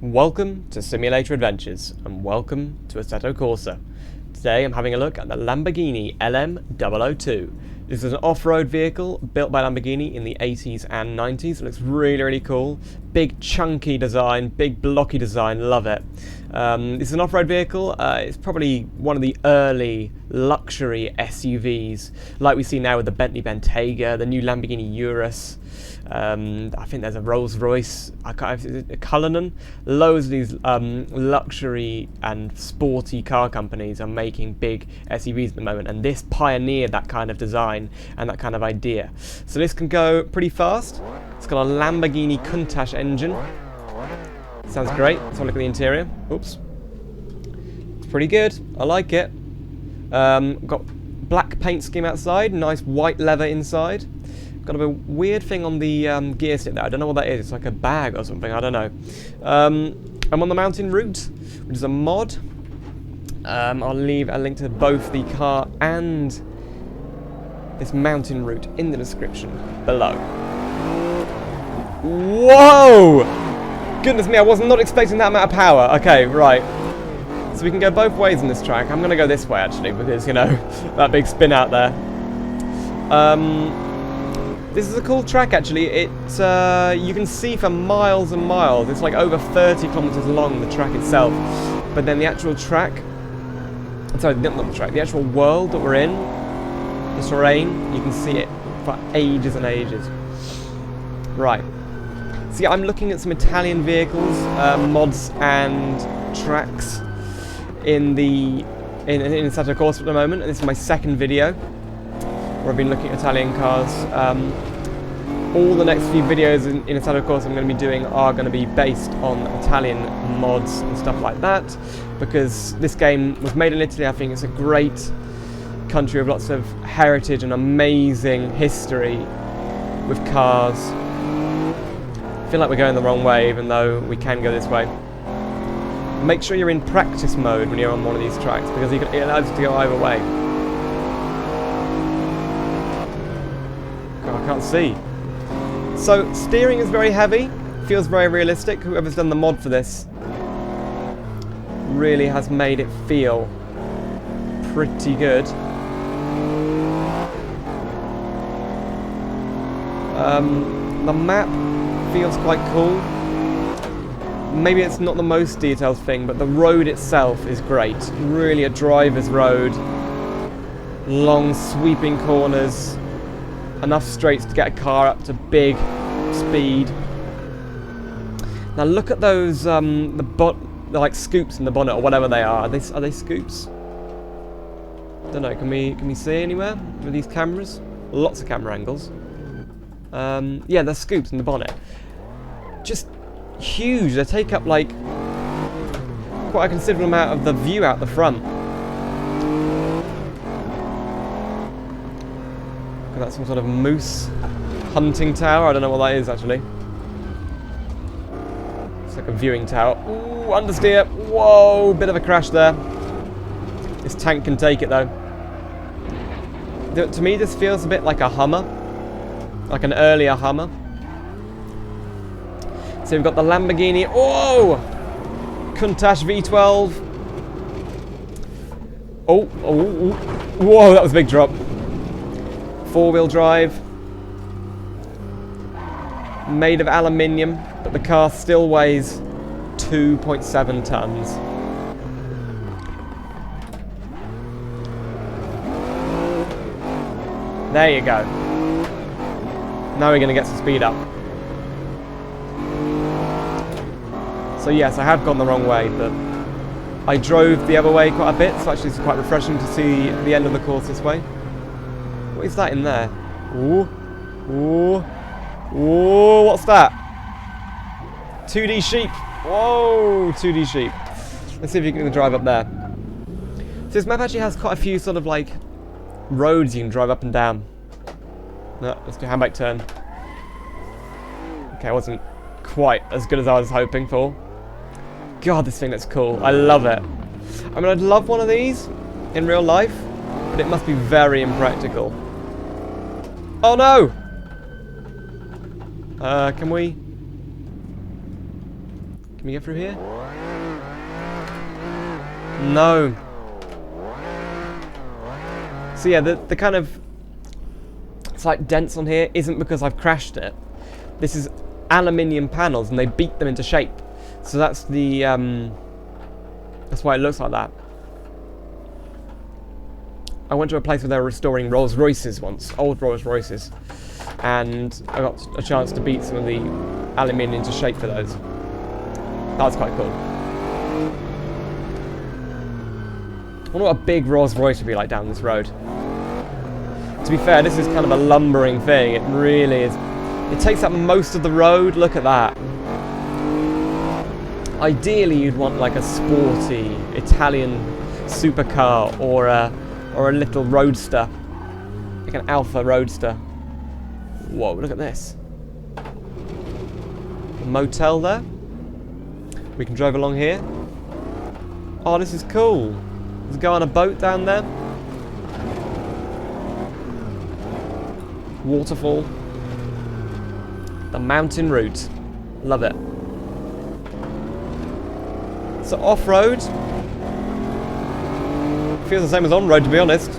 Welcome to Simulator Adventures, and welcome to Assetto Corsa. Today I'm having a look at the Lamborghini LM002. This is an off-road vehicle built by Lamborghini in the 80s and 90s. It looks really cool. Big chunky design, big blocky design, love it. This is an off-road vehicle. It's probably one of the early luxury SUVs, like we see now with the Bentley Bentayga, the new Lamborghini Urus. I think there's a Rolls Royce, a Cullinan. Loads of these luxury and sporty car companies are making big SUVs at the moment, and this pioneered that kind of design and that kind of idea. So this can go pretty fast. It's got a Lamborghini Countach engine. Sounds great. Let's have a look at the interior. Oops. It's pretty good. I like it. Got black paint scheme outside, nice white leather inside. Got a weird thing on the gear stick there. I don't know what that is. It's like a bag or something. I don't know. I'm on the mountain route, which is a mod. I'll leave a link to both the car and this mountain route in the description below. Whoa! Goodness me, I was not expecting that amount of power. Okay, right. So we can go both ways in this track. I'm going to go this way, actually, because, you know, that big spin out there. This is a cool track, actually. It you can see for miles and miles. It's like over 30 kilometers long, the track itself. But then the actual track, sorry, not the track, the actual world that we're in, the terrain, you can see it for ages and ages. Right. See, I'm looking at some Italian vehicles, mods and tracks in Assetto Corsa at the moment. And this is my second video where I've been looking at Italian cars. All the next few videos in Assetto Corsa I'm going to be doing are going to be based on Italian mods and stuff like that, because this game was made in Italy. I think it's a great country with lots of heritage and amazing history with cars. I feel like we're going the wrong way, even though we can go this way. Make sure you're in practice mode when you're on one of these tracks, because it allows you to go either way. I can't see. So steering is very heavy, feels very realistic. Whoever's done the mod for this really has made it feel pretty good. The map feels quite cool. Maybe it's not the most detailed thing, but the road itself is great. Really a driver's road. Long sweeping corners. Enough straights to get a car up to big speed. Now look at those the like scoops in the bonnet or whatever they are. Are they scoops? Don't know. Can we see anywhere with these cameras? Lots of camera angles. Yeah, they're scoops in the bonnet. Just huge. They take up like quite a considerable amount of the view out the front. That's some sort of moose hunting tower. I don't know what that is, actually. It's like a viewing tower. Ooh, understeer. Whoa, bit of a crash there. This tank can take it, though. To me, this feels a bit like a Hummer. Like an earlier Hummer. So we've got the Lamborghini. Oh! Countach V12. Oh. Whoa, that was a big drop. Four-wheel drive, made of aluminium, but the car still weighs 2.7 tons. There you go. Now we're going to get some speed up. So yes, I have gone the wrong way, but I drove the other way quite a bit, so actually it's quite refreshing to see the end of the course this way. What is that in there? Ooh. What's that? 2D sheep. Whoa, 2D sheep. Let's see if you can drive up there. So this map actually has quite a few sort of like roads you can drive up and down. No, let's do handbrake turn. Okay, it wasn't quite as good as I was hoping for. God, this thing looks cool. I love it. I mean, I'd love one of these in real life, but it must be very impractical. Oh no! Can we Can we get through here? No. So yeah, the kind of slight dents on here isn't because I've crashed it. This is aluminium panels and they beat them into shape. So that's the that's why it looks like that. I went to a place where they were restoring Rolls Royces once, old Rolls Royces, and I got a chance to beat some of the aluminium into shape for those. That was quite cool. I wonder what a big Rolls Royce would be like down this road. To be fair, this is kind of a lumbering thing. It really is. It takes up most of the road. Look at that. Ideally, you'd want like a sporty Italian supercar or a little roadster, like an Alfa Roadster. Whoa! Look at this. A motel there. We can drive along here. Oh, this is cool. Let's go on a boat down there. Waterfall. The mountain route. Love it. So off-road feels the same as on-road, to be honest.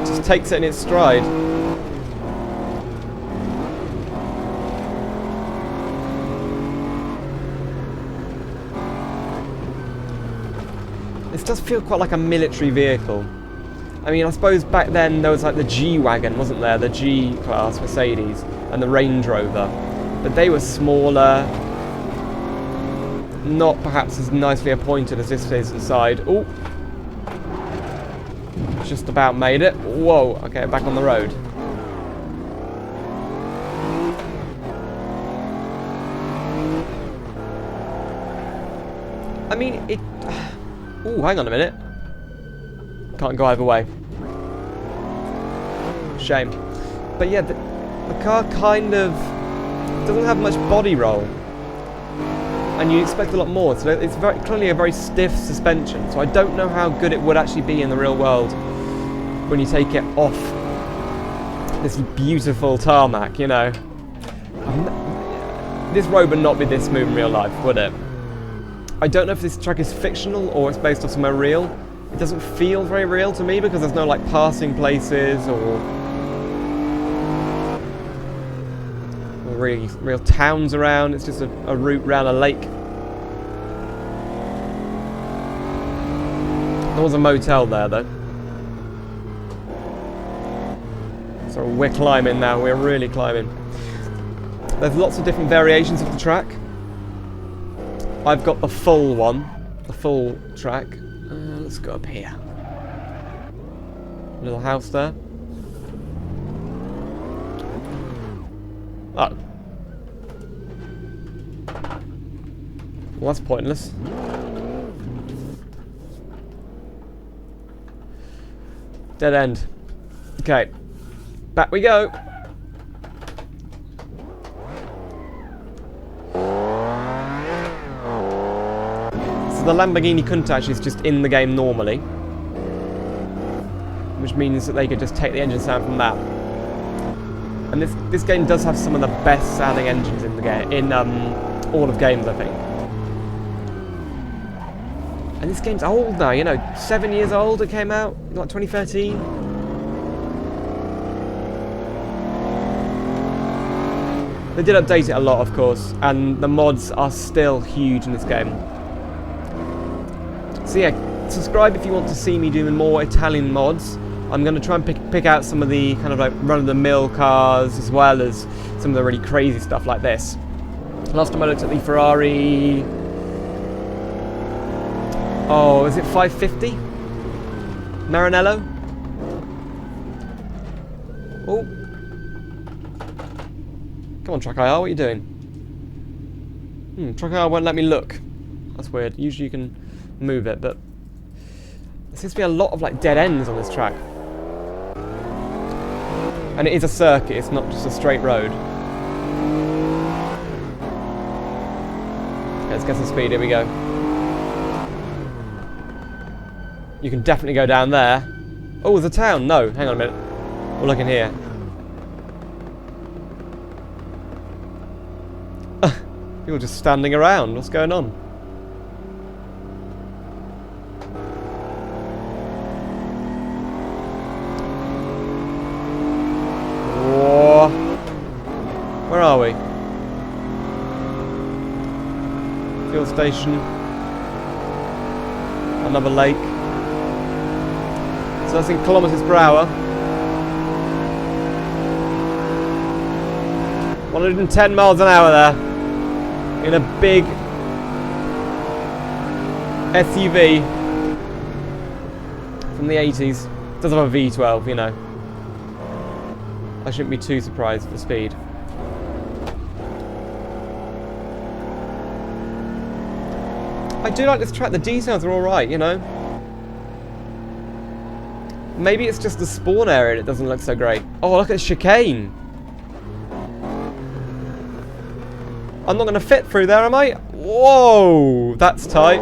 Just takes it in its stride. This does feel quite like a military vehicle. I mean, I suppose back then there was like the G-Wagon, wasn't there? The G-Class Mercedes and the Range Rover. But they were smaller, not perhaps as nicely appointed as this is inside. Oh, just about made it. Whoa, okay, back on the road. I mean, it... Oh, hang on a minute. Can't go either way. Shame. But yeah, the car kind of doesn't have much body roll. And you expect a lot more. So it's very clearly a very stiff suspension. So I don't know how good it would actually be in the real world when you take it off this beautiful tarmac, you know. This road would not be this smooth in real life, would it? I don't know if this track is fictional or it's based off somewhere real. It doesn't feel very real to me because there's no like passing places or real towns around. It's just a route around a lake. There was a motel there though. So we're climbing now, we're really climbing. There's lots of different variations of the track. I've got the full one, the full track. Let's go up here. Little house there. Oh. Well, that's pointless. Dead end. Okay. Back we go. The Lamborghini Countach is just in the game normally, which means that they could just take the engine sound from that. And this game does have some of the best sounding engines in the game, in all of games, I think. And this game's old now, you know, 7 years old. It came out like 2013. They did update it a lot, of course, and the mods are still huge in this game. So yeah, subscribe if you want to see me doing more Italian mods. I'm going to try and pick out some of the kind of like run-of-the-mill cars as well as some of the really crazy stuff like this. Last time I looked at the Ferrari... Oh, is it 550? Maranello? Oh. Come on, Truck IR, what are you doing? Truck IR won't let me look. That's weird. Usually you can move it, but there seems to be a lot of like dead ends on this track. And it is a circuit, it's not just a straight road. Let's get some speed, here we go. You can definitely go down there. Oh, there's a town. No, hang on a minute. We're looking here. People just standing around. What's going on? are we? Fuel station. Another lake. So that's in kilometers per hour. 110 miles an hour there. In a big SUV from the 80s. Does have a V12, you know. I shouldn't be too surprised at the speed. I do like this track, the details are alright, you know. Maybe it's just the spawn area that doesn't look so great. Oh, look at the chicane. I'm not going to fit through there, am I? Whoa, that's tight.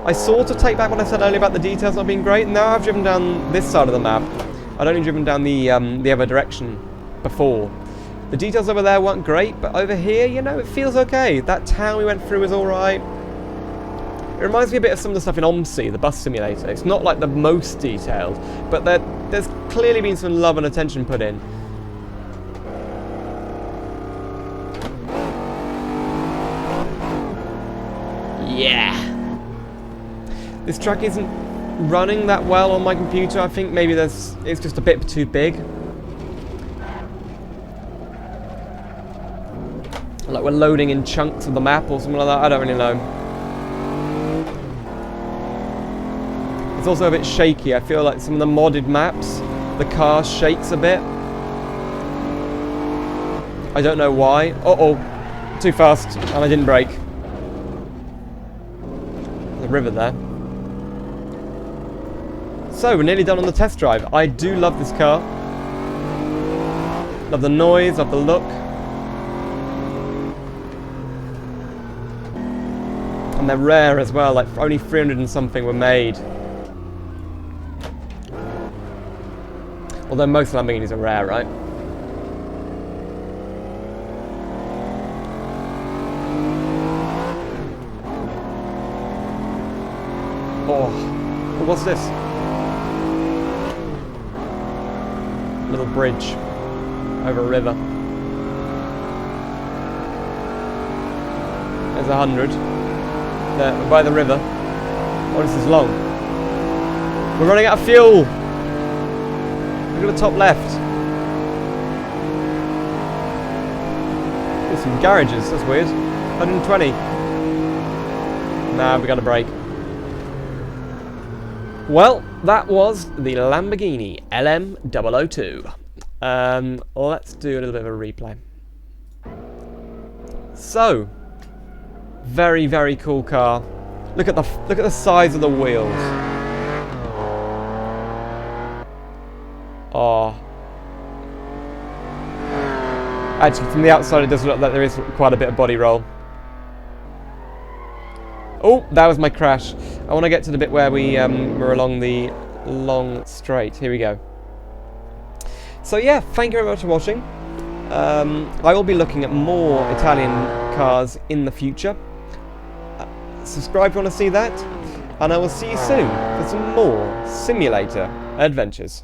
I sort of take back what I said earlier about the details not being great. Now I've driven down this side of the map. I'd only driven down the other direction before. The details over there weren't great, but over here, you know, it feels okay. That town we went through was alright. It reminds me a bit of some of the stuff in OMSI, the bus simulator. It's not like the most detailed, but there's clearly been some love and attention put in. Yeah. This track isn't running that well on my computer. I think maybe it's just a bit too big. Like we're loading in chunks of the map or something like that. I don't really know. It's also a bit shaky. I feel like some of the modded maps, the car shakes a bit. I don't know why. Uh-oh. Too fast. And I didn't brake. There's a river there. So, we're nearly done on the test drive. I do love this car. Love the noise, love the look. And they're rare as well, like only 300 and something were made. Although most Lamborghinis are rare, right? Oh, what's this? Little bridge over a river. There's 100. There, by the river. Oh, this is long. We're running out of fuel. Look at the top left. There's some garages. That's weird. 120. Nah, we got a brake. Well, that was the Lamborghini LM002. Let's do a little bit of a replay. So, very, very cool car. Look at the size of the wheels. Oh. Actually, from the outside, it does look like there is quite a bit of body roll. Oh, that was my crash. I want to get to the bit where we're along the long straight. Here we go. So yeah, thank you very much for watching. I will be looking at more Italian cars in the future. Subscribe if you want to see that. And I will see you soon for some more simulator adventures.